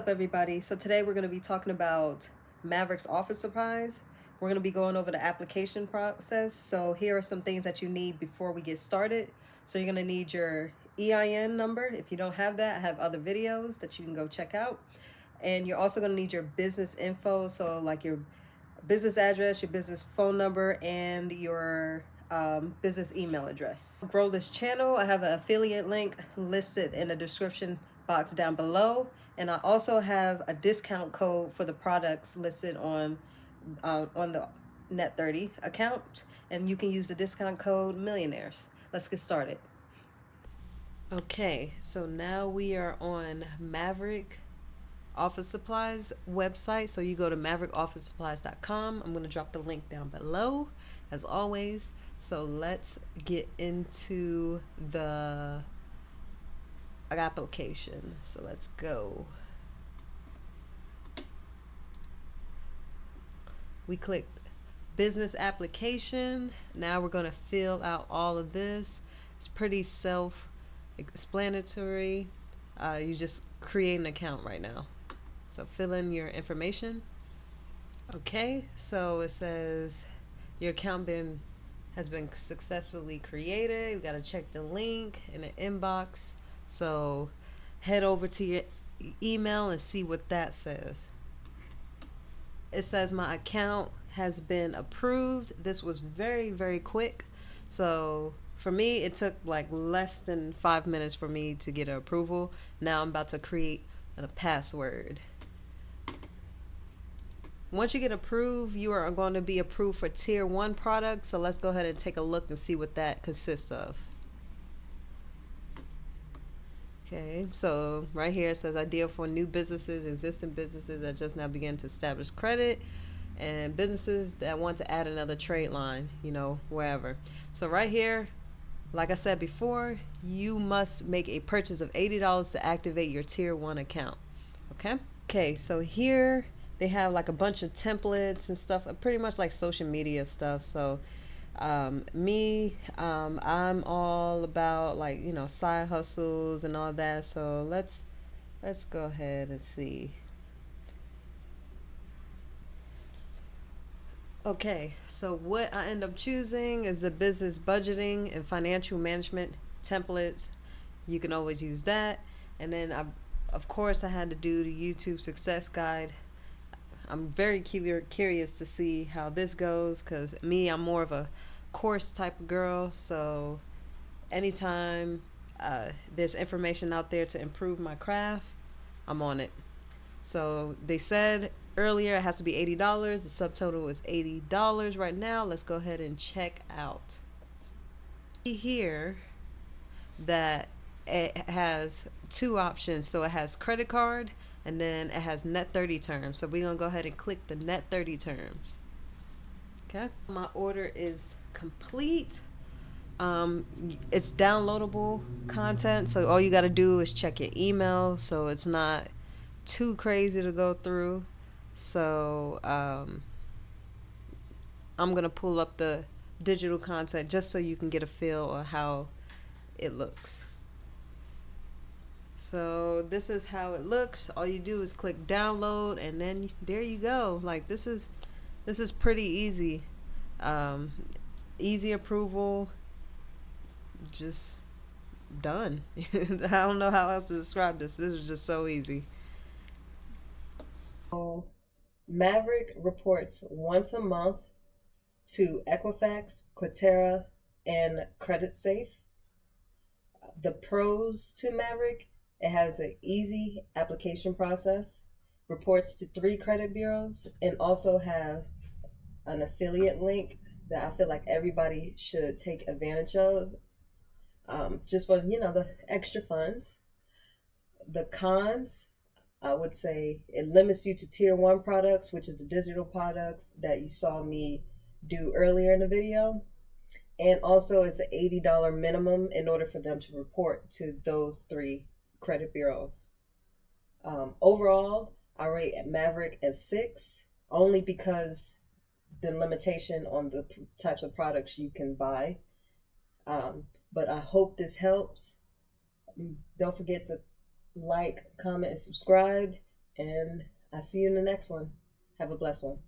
What's up, everybody? So today we're going to be talking about Maverick's Office Supplies. We're going to be going over the application process. So here are some things that you need before we get started. So you're going to need your EIN number. If you don't have that, I have other videos that you can go check out. And you're also going to need your business info. So like your business address, your business phone number, and your business email address. Grow this channel. I have an affiliate link listed in the description box down below, and I also have a discount code for the products listed on the Net30 account, and you can use the discount code Millionaires. Let's get started. Okay, so now we are on Maverick Office Supplies website. So you go to maverickofficesupplies.com. I'm going to drop the link down below as always. So let's get into the application. So let's go. We clicked business application. Now we're going to fill out all of this. It's pretty self-explanatory. You just create an account right now. So fill in your information. Okay, so it says your account has been successfully created. You got to check the link in the inbox. So head over to your email and see what that says. It says my account has been approved. This was very, very quick. So for me, it took like less than 5 minutes for me to get an approval. Now I'm about to create a password. Once you get approved, you are going to be approved for tier 1 products. So let's go ahead and take a look and see what that consists of. Okay, so right here it says ideal for new businesses, existing businesses that just now begin to establish credit, and businesses that want to add another trade line, wherever. So right here, like I said before, you must make a purchase of $80 to activate your tier 1 account. Okay, so here they have like a bunch of templates and stuff, pretty much like social media stuff. So I'm all about side hustles and all that. So let's go ahead and see. Okay, so what I end up choosing is the business budgeting and financial management templates. You can always use that. And then of course I had to do the YouTube success guide. I'm very curious to see how this goes, because I'm more of a course type of girl. So anytime there's information out there to improve my craft, I'm on it. So they said earlier it has to be $80. The subtotal is $80 right now. Let's go ahead and check out. See here that it has two options. So it has credit card, and then it has Net30 terms. So we're going to go ahead and click the Net30 terms. Okay, my order is complete. It's downloadable content, so all you got to do is check your email, so it's not too crazy to go through. So I'm going to pull up the digital content just so you can get a feel of how it looks. So this is how it looks. All you do is click download, and then there you go. Like this is pretty easy. Easy approval. Just done. I don't know how else to describe this. This is just so easy. Maverick reports once a month to Equifax, Quotera, and Credit Safe. The pros to Maverick: it has an easy application process, reports to 3 credit bureaus, and also have an affiliate link that I feel like everybody should take advantage of, just for the extra funds. The cons, I would say it limits you to tier 1 products, which is the digital products that you saw me do earlier in the video. And also it's an $80 minimum in order for them to report to those 3 credit bureaus. Overall, I rate Maverick as 6, only because the limitation on the types of products you can buy. But I hope this helps. Don't forget to like, comment, and subscribe. And I see you in the next one. Have a blessed one.